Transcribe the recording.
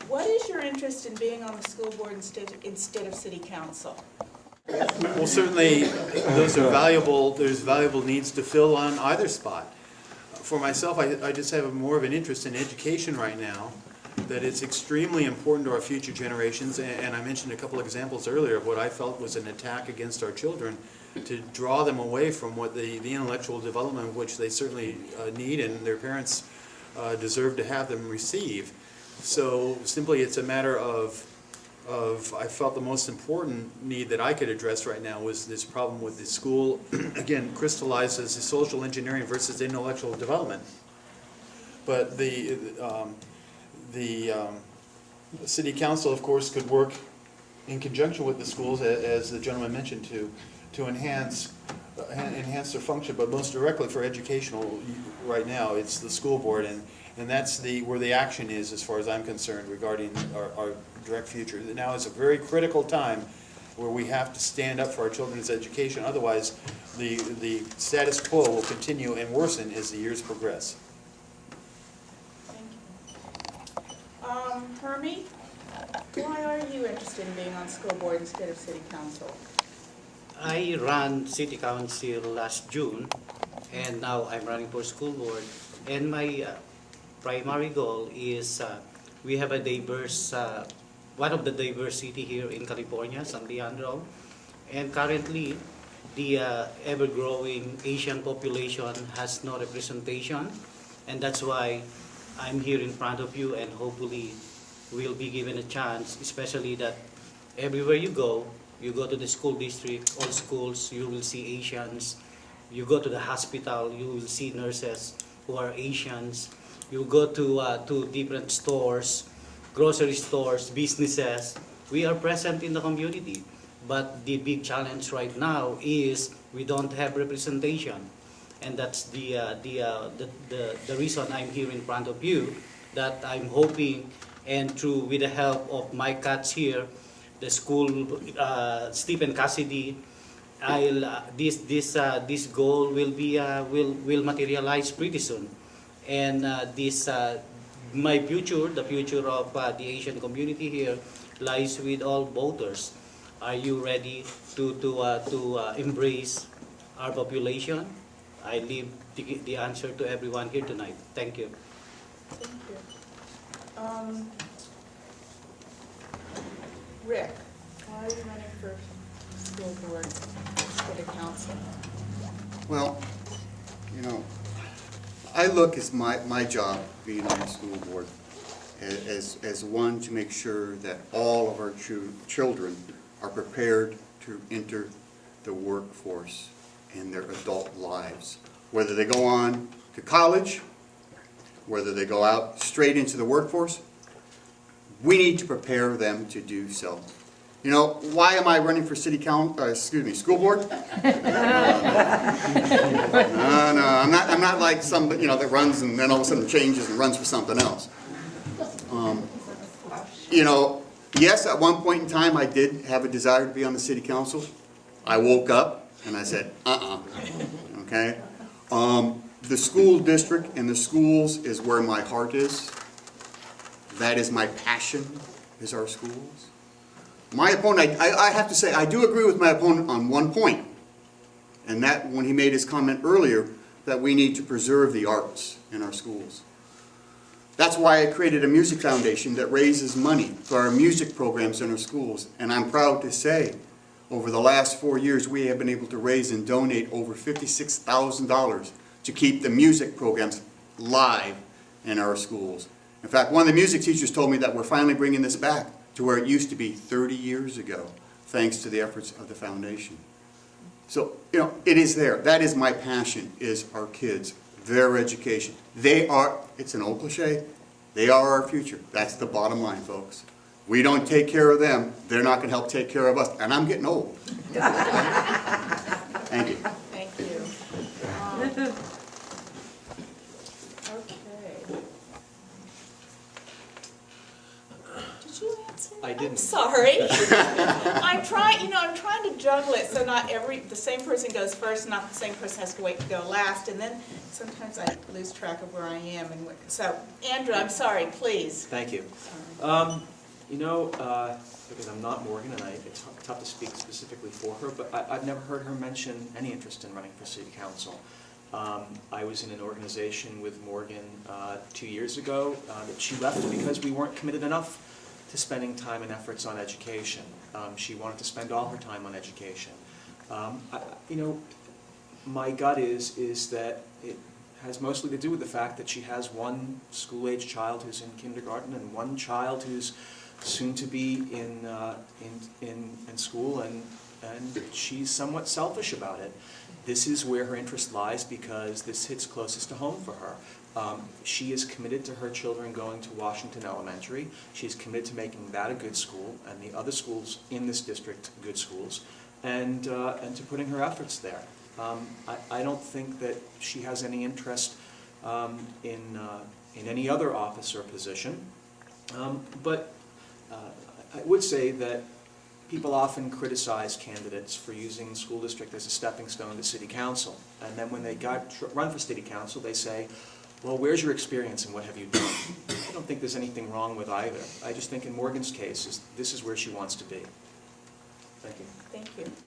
What is your interest in being on the school board instead of city council? Well, certainly, those are valuable, there's valuable needs to fill on either spot. For myself, I just have more of an interest in education right now, that it's extremely important to our future generations, and I mentioned a couple examples earlier of what I felt was an attack against our children, to draw them away from what the intellectual development which they certainly need and their parents deserve to have them receive. So simply it's a matter of I felt the most important need that I could address right now was this problem with the school, again, crystallized as social engineering versus intellectual development. But the city council, of course, could work in conjunction with the schools, as the gentleman mentioned, to enhance their function. But most directly for educational, right now, it's the school board, and that's where the action is, as far as I'm concerned, regarding our direct future. Now is a very critical time where we have to stand up for our children's education. Otherwise, the status quo will continue and worsen as the years progress. Thank you. Hermy, why are you interested in being on school board instead of city council? I ran city council last June, and now I'm running for school board. And my primary goal is we have a diverse, one of the diverse city here in California, San Leandro, and currently the ever-growing Asian population has no representation, and that's why I'm here in front of you, and hopefully we'll be given a chance, especially that everywhere you go to the school district, all schools, you will see Asians. You go to the hospital, you will see nurses who are Asians. You go to different stores, grocery stores, businesses. We are present in the community. But the big challenge right now is we don't have representation. And that's the reason I'm here in front of you, that I'm hoping, and with the help of my cats here, the school, Stephen Cassidy, this goal will materialize pretty soon, and my future, the future of the Asian community here, lies with all voters. Are you ready to embrace our population? I leave the answer to everyone here tonight. Thank you. Thank you. Rick, why are you running for school board instead of council? Well, you know, I look as my job being on the school board as one to make sure that all of our children are prepared to enter the workforce in their adult lives. Whether they go on to college, whether they go out straight into the workforce, we need to prepare them to do so. You know, why am I running for school board? No, I'm not like somebody, you know, that runs and then all of a sudden changes and runs for something else. You know, yes, at one point in time I did have a desire to be on the city council. I woke up and I said, okay? The school district and the schools is where my heart is. That is my passion, is our schools. My opponent, I have to say, I do agree with my opponent on one point, and that when he made his comment earlier, that we need to preserve the arts in our schools. That's why I created a music foundation that raises money for our music programs in our schools, and I'm proud to say, over the last 4 years, we have been able to raise and donate over $56,000 to keep the music programs live in our schools. In fact, one of the music teachers told me that we're finally bringing this back to where it used to be 30 years ago, thanks to the efforts of the foundation. So, you know, it is there. That is my passion, is our kids, their education. They are, it's an old cliche, they are our future. That's the bottom line, folks. We don't take care of them, they're not going to help take care of us. And I'm getting old. Thank you. Thank you. Okay. Did you answer? I didn't. I'm sorry. I'm trying to juggle it so not the same person goes first, not the same person has to wait to go last, and then sometimes I lose track of where I am. So, Andrew, I'm sorry, please. Thank you. Sorry. Because I'm not Morgan, and it's tough to speak specifically for her, but I've never heard her mention any interest in running for city council. I was in an organization with Morgan 2 years ago that she left because we weren't committed enough to spending time and efforts on education. She wanted to spend all her time on education. My gut is that it has mostly to do with the fact that she has one school-age child who's in kindergarten and one child who's soon to be in school, and she's somewhat selfish about it. This is where her interest lies because this hits closest to home for her. She is committed to her children going to Washington Elementary. She's committed to making that a good school, and the other schools in this district good schools, and to putting her efforts there. I don't think that she has any interest in any other office or position, but I would say that people often criticize candidates for using the school district as a stepping stone to city council, and then when they run for city council, they say, well, where's your experience and what have you done? I don't think there's anything wrong with either. I just think in Morgan's case, this is where she wants to be. Thank you. Thank you.